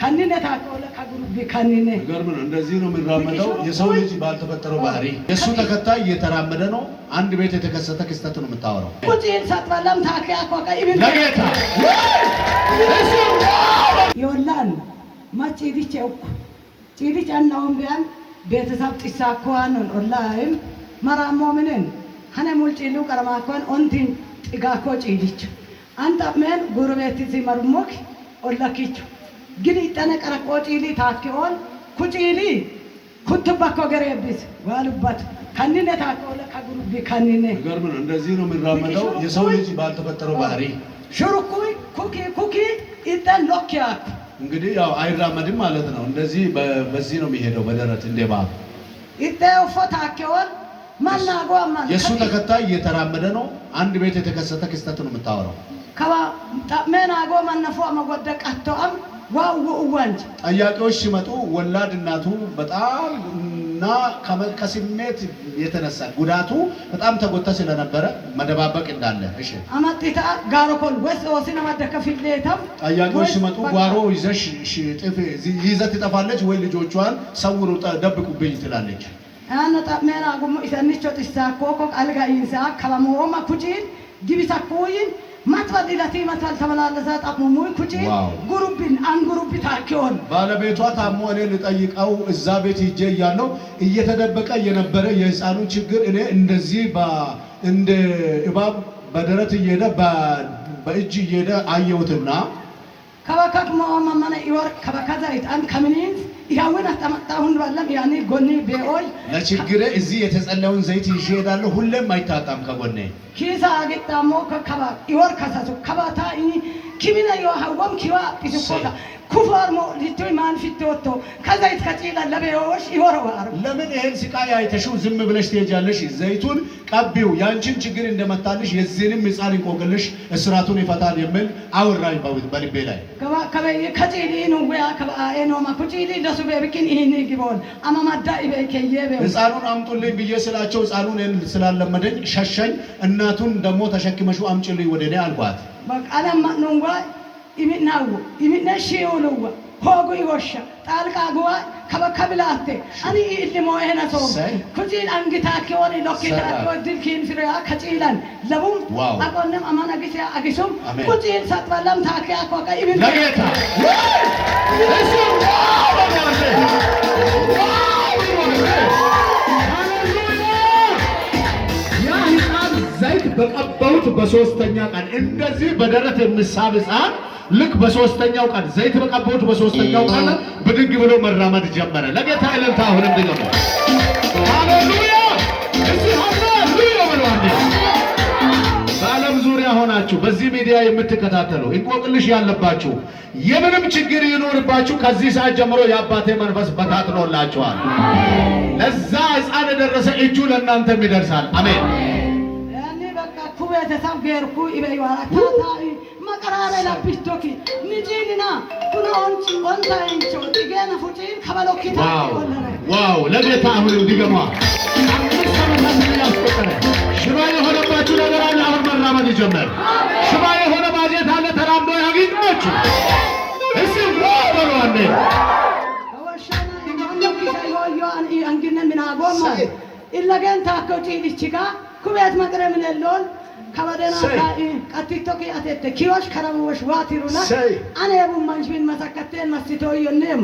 ካንነ ታቆለ ከግሩፕ ካንነ ነገር ምን እንደዚህ ነው የሚራመደው የሰው ልጅ ባልተፈጠረው ባህሪ የሱ ተከታይ እየተራመደ ነው አንድ ቤት የተከሰተ ክስተት ነው የምታወራው ቁጪን ሳትባላም ታከያ ቆቃ ኢብን ለጌታ እሱ ይወላል ማጪ ዲቼው ጪዲች አናውን ቢያን ቤተሰብ ጥሳኳን ኦንላይን ማራሞ ምንን ሀነ ሙልጪሉ ቀረማኳን ኦንቲን ጥጋኮ ጪዲች አንተ ምን ጉርቤት ሲመርሞክ ኦላኪች ግን ይጠነቀረ ቆጪሊ ታከውን ኩጪሊ ኩትባኮ ገረብስ ዋልባት ካንነ ታቆለ ከግሩፕ ካንነ ነገር ምን እንደዚህ ነው የሚራመደው የሰው ልጅ ባልተፈጠረው ባህሪ ሽሩኩይ ኩኪ ይጠን ሎኪያክ እንግዲህ ያው አይራመድም ማለት ነው እንደዚህ በዚህ ነው የሚሄደው በደረት እንደባ ይጠው ፈታከውን ማናጎ ማን የሱ ተከታይ እየተራመደ ነው አንድ ቤት የተከሰተ ክስተት ነው የምታወራው ከባ መናጎ ማነፎ መጎደቃተውም ዋው ወንጅ ጥያቄዎች ሲመጡ ወላድ እናቱ በጣም እና ከስሜት የተነሳ ጉዳቱ በጣም ተጎታ ስለነበረ መደባበቅ እንዳለ እሺ አማጥታ ጋሮኮል ወስና ማደከፍለታም ጥያቄዎች ሲመጡ ጓሮ ይዘሽ ጥፍ ይዘት ትጠፋለች ወይ ልጆቿን ሰውሩ ደብቁብኝ ትላለች አና ታመና ጉሞ ኢሰንቾ ጥሳኮኮ አልጋ ኢንሳ ከማሞማ ኩጪን ዲቢሳኮይን ማጥፋት ዲላቲ ማጥፋት ተመላለሳ ጣሙሙ ኩጪ ጉሩብን አንጉሩብ ታኪውን ባለቤቷ ታሞ እኔ ልጠይቀው እዛ ቤት ሂጄ ያለው እየተደበቀ የነበረ የህፃኑ ችግር እኔ እንደዚህ እንደ እባብ በደረት እየሄደ በእጅ እየሄደ አየሁትና ከበከክ ማማና ይወር ከበከዛ ይጣን ከመኒን ያውን አጣጣሁን ባለም ያኔ ጎኔ ቤኦይ ለችግሬ እዚህ የተጸለውን ዘይት ይሄዳል ሁሌም አይታጣም ከጎኔ ኪሳ አገጣሞ ከከባ ይወር ከሳቱ ከባታ ኪሚና ይዋሃውም ኪዋ ቢስቆታ ኩፋርሞ ሊቶይ ማን ፊትወቶ ከዛ ይትከጪላ ለቤኦሽ ይወረዋር ለምን ይሄን ስቃይ አይተሽው ዝም ብለሽ ትሄጃለሽ ዘይቱን ቀቢው ያንቺን ችግር እንደመታልሽ የዚህንም ህፃን እንቆቅልሽ እስራቱን ይፈታል የሚል አወራኝ በልቤ ላይ ከበይ ከጪሊ ነው ወያ ከበአይ ነው ማኩጪሊ ለሱ በብኪን ይሄን ይግቦል አማማዳ ይበከየበ ህፃኑን አምጡልኝ ብዬ ስላቸው ህፃኑን ስላለመደኝ ሸሸኝ እናቱን ደሞ ተሸክመሽው አምጪልኝ ወደኔ አልኳት በቃለም ነው ይምናው ይምነሽዩልው ሆጉ ይወሻ ጣልቃ ጉዋ ከበከብላቴ አኒ ኢልሞ እነቶ ኩጂን አንግታኪ ወሪ ሎኪታ ወድልኪን ፍሪያ ከጪላን ለቡም አቆንም አማና ጊዜ አግሱም ኩጂን ሳትባላም ታኪያ ኮቃ ይብን ለጌታ እሱ ዘይት በቀባውት በሶስተኛ ቀን እንደዚህ በደረት የሚሳብ ህፃን ልክ በሶስተኛው ቀን ዘይት በቀባውት በሶስተኛው ቀን ብድግ ብሎ መራመድ ጀመረ ለጌታ እልልታ አሁንም ድገሙ ሃሌሉያ እዚህ ሃሌሉያ ብሏል በዓለም ዙሪያ ሆናችሁ በዚህ ሚዲያ የምትከታተሉ እንቆቅልሽ ያለባችሁ የምንም ችግር ይኖርባችሁ ከዚህ ሰዓት ጀምሮ የአባቴ መንፈስ በታትኖላችኋል ለዛ ህፃን የደረሰ እጁ ለእናንተም ይደርሳል አሜን ቤተሰብ ገርኩ ይበይዋራ ታታሪ መቀራረ ለብስቶኪ ንጂና ኩኖንቺ ወንታንቾ ዲገና ፉጪን ከበሎኪታ ዋው ለጌታ አሁን እንዲገማ አምስት ዓመታት ያስቆጠረ ሽባ የሆነባችሁ ነገር አለ አሁን መራመድ ይጀምር ሽባ የሆነ ባጀት አለ ተራምዶ ያግኛችሁ እሺ ወበሩ አንዴ ወሻና ይኖንኪታ ይወዮ አንግነ ምናጎማ ኢለገን ታኮጪ ዲችጋ ኩቤት መቅረምን የለውን ከበደና ቀጥቶኪ አተተ ኪዮሽ ከረቡሽ ዋቲሩና አኔ ቡማንሽን መሰከተን መስቶ ይንም